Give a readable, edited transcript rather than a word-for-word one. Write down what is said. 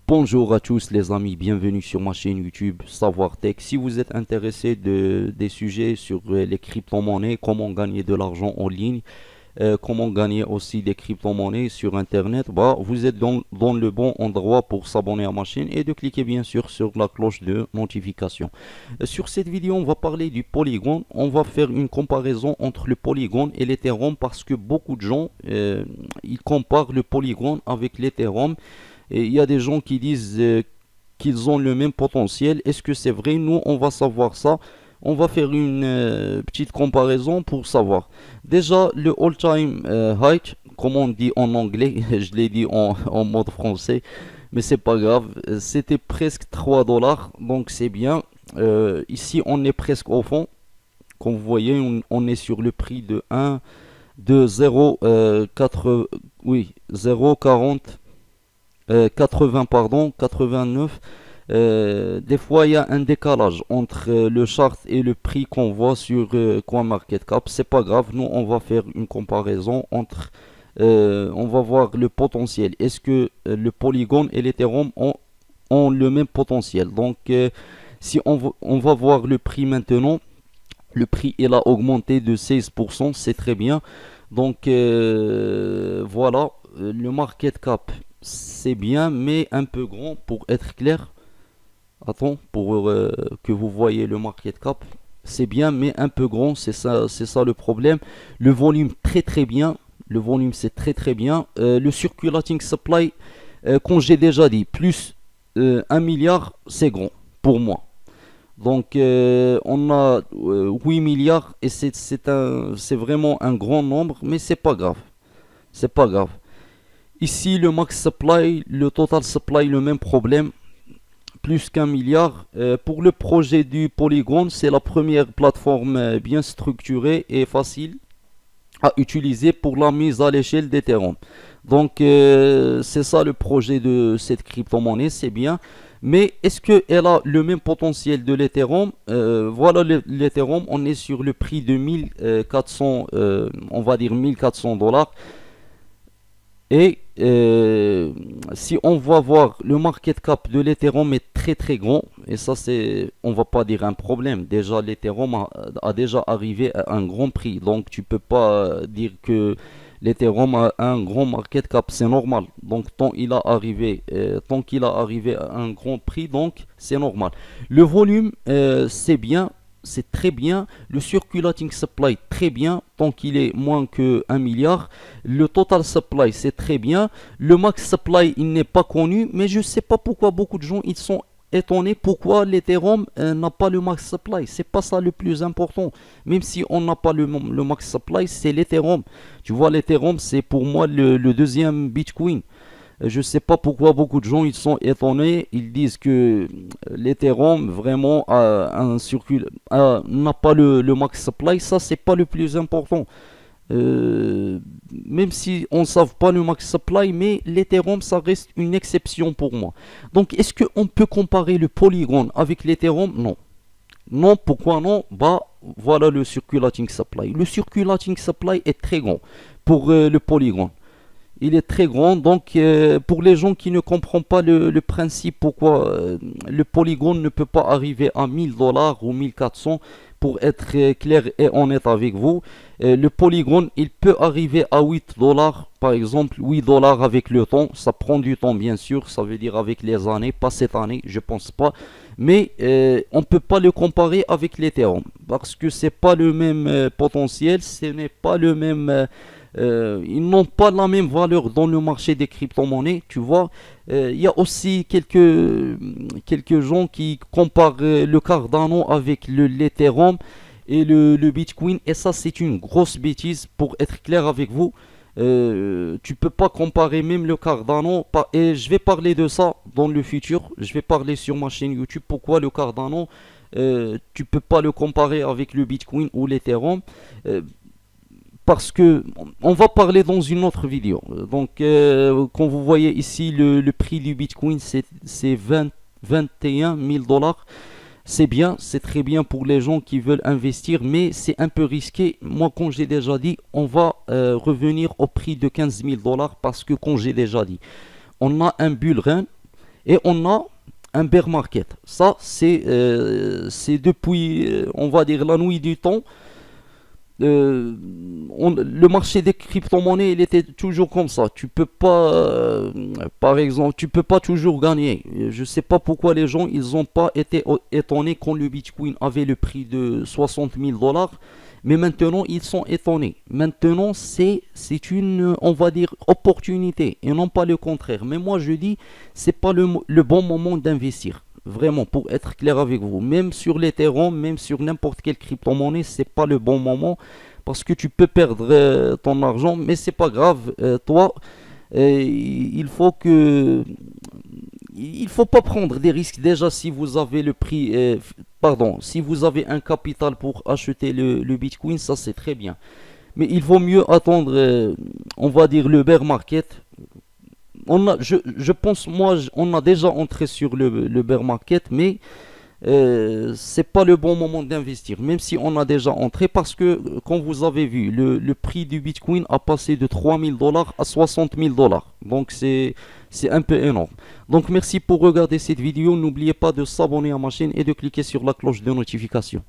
Bonjour à tous les amis, bienvenue sur ma chaîne YouTube Savoir Tech. Si vous êtes intéressé des sujets sur les crypto-monnaies, comment gagner de l'argent en ligne, comment gagner aussi des crypto-monnaies sur Internet, vous êtes dans le bon endroit pour s'abonner à ma chaîne et de cliquer bien sûr sur la cloche de notification. Sur cette vidéo, on va parler du Polygon. On va faire une comparaison entre le Polygon et l'Ethereum parce que beaucoup de gens ils comparent le Polygon avec l'Ethereum. Et il y a des gens qui disent qu'ils ont le même potentiel. Est-ce que c'est vrai? Nous, on va savoir ça. On va faire une petite comparaison pour savoir. Déjà, le all-time high, comme on dit en anglais, je l'ai dit en mode français, mais c'est pas grave. C'était presque 3 dollars, donc c'est bien. Ici, on est presque au fond. Comme vous voyez, on est sur le prix de 1, de 0,4, oui, 0,40. 80 pardon, 89. Des fois, il y a un décalage entre le chart et le prix qu'on voit sur CoinMarketCap. C'est pas grave, nous on va faire une comparaison entre, on va voir le potentiel. Est-ce que le Polygon et l'Ethereum ont le même potentiel? Donc, si on va voir le prix maintenant, le prix il a augmenté de 16%, c'est très bien. Donc, voilà, le market cap c'est bien, mais un peu grand pour être clair. Attends, pour que vous voyez le market cap. C'est bien, mais un peu grand, c'est ça le problème. Le volume très très bien. Le volume c'est très très bien. Le circulating supply, comme j'ai déjà dit, plus 1 milliard, c'est grand pour moi. Donc on a 8 milliards et c'est vraiment un grand nombre, mais c'est pas grave. C'est pas grave. Ici, le max supply, le total supply, le même problème, plus qu'un milliard. Pour le projet du Polygon, c'est la première plateforme bien structurée et facile à utiliser pour la mise à l'échelle d'Ethereum. Donc, c'est ça le projet de cette crypto-monnaie, c'est bien. Mais est-ce qu'elle a le même potentiel de l'Ethereum? Voilà l'Ethereum, on est sur le prix de 1400, on va dire 1400 dollars. Et si on va voir le market cap de l'Ethereum est très très grand, et ça c'est, on va pas dire un problème. Déjà l'Ethereum a déjà arrivé à un grand prix, donc tu peux pas dire que l'Ethereum a un grand market cap, c'est normal. Donc tant qu'il a arrivé à un grand prix, donc c'est normal. Le volume c'est bien, c'est très bien. Le circulating supply, très bien, tant qu'il est moins que 1 milliard. Le total supply, c'est très bien. Le max supply, il n'est pas connu, mais je ne sais pas pourquoi beaucoup de gens ils sont étonnés pourquoi l'Ethereum n'a pas le max supply. C'est pas ça le plus important. Même si on n'a pas le max supply, c'est l'Ethereum. Tu vois, l'Ethereum, c'est pour moi le deuxième Bitcoin. Je ne sais pas pourquoi beaucoup de gens ils sont étonnés. Ils disent que l'Ethereum vraiment n'a pas le max supply. Ça, c'est pas le plus important. Euh, Même si on ne savent pas le max supply, mais l'Ethereum, ça reste une exception pour moi. Donc, est-ce qu'on peut comparer le Polygon avec l'Ethereum? Non. Non, pourquoi non? Voilà le circulating supply. Le circulating supply est très grand pour le Polygon. Il est très grand, donc pour les gens qui ne comprennent pas le principe pourquoi le polygone ne peut pas arriver à 1000 dollars ou 1400, pour être clair et honnête avec vous, le polygone il peut arriver à 8 dollars par exemple, 8 dollars avec le temps, ça prend du temps bien sûr, ça veut dire avec les années, pas cette année, je pense pas, mais on ne peut pas le comparer avec l'Ethereum parce que c'est pas le même potentiel, ce n'est pas le même ils n'ont pas la même valeur dans le marché des crypto-monnaies, tu vois. Il y a aussi quelques gens qui comparent le Cardano avec l'Ethereum et le Bitcoin, et ça c'est une grosse bêtise pour être clair avec vous. Tu peux pas comparer même le Cardano, et je vais parler de ça dans le futur. Je vais parler sur ma chaîne YouTube pourquoi le Cardano, tu peux pas le comparer avec le Bitcoin ou l'Ethereum. Euh, Parce que on va parler dans une autre vidéo. Donc, quand vous voyez ici le prix du Bitcoin, c'est 21 000 dollars. C'est bien, c'est très bien pour les gens qui veulent investir, mais c'est un peu risqué. Moi, comme j'ai déjà dit, on va revenir au prix de 15 000 dollars parce que, comme j'ai déjà dit, on a un bull run et on a un bear market. Ça, c'est depuis, on va dire, la nuit du temps. Le marché des crypto-monnaies, il était toujours comme ça. Tu peux pas, par exemple, tu peux pas toujours gagner. Je sais pas pourquoi les gens, ils ont pas été étonnés quand le Bitcoin avait le prix de 60 000 $, mais maintenant ils sont étonnés. Maintenant, c'est une, on va dire, opportunité et non pas le contraire. Mais moi, je dis, c'est pas le bon moment d'investir. Vraiment, pour être clair avec vous, même sur l'Ethereum, même sur n'importe quelle crypto-monnaie, c'est pas le bon moment parce que tu peux perdre ton argent, mais c'est pas grave. Toi, il faut que, il faut pas prendre des risques. Déjà, si vous avez le prix, pardon, si vous avez un capital pour acheter le Bitcoin, ça c'est très bien. Mais il vaut mieux attendre, on va dire, le bear market. Je pense, moi, on a déjà entré sur le bear market, mais c'est pas le bon moment d'investir, même si on a déjà entré, parce que, comme vous avez vu, le prix du Bitcoin a passé de 3 000 $ à 60 000 $. Donc c'est un peu énorme. Donc merci pour regarder cette vidéo. N'oubliez pas de s'abonner à ma chaîne et de cliquer sur la cloche de notification.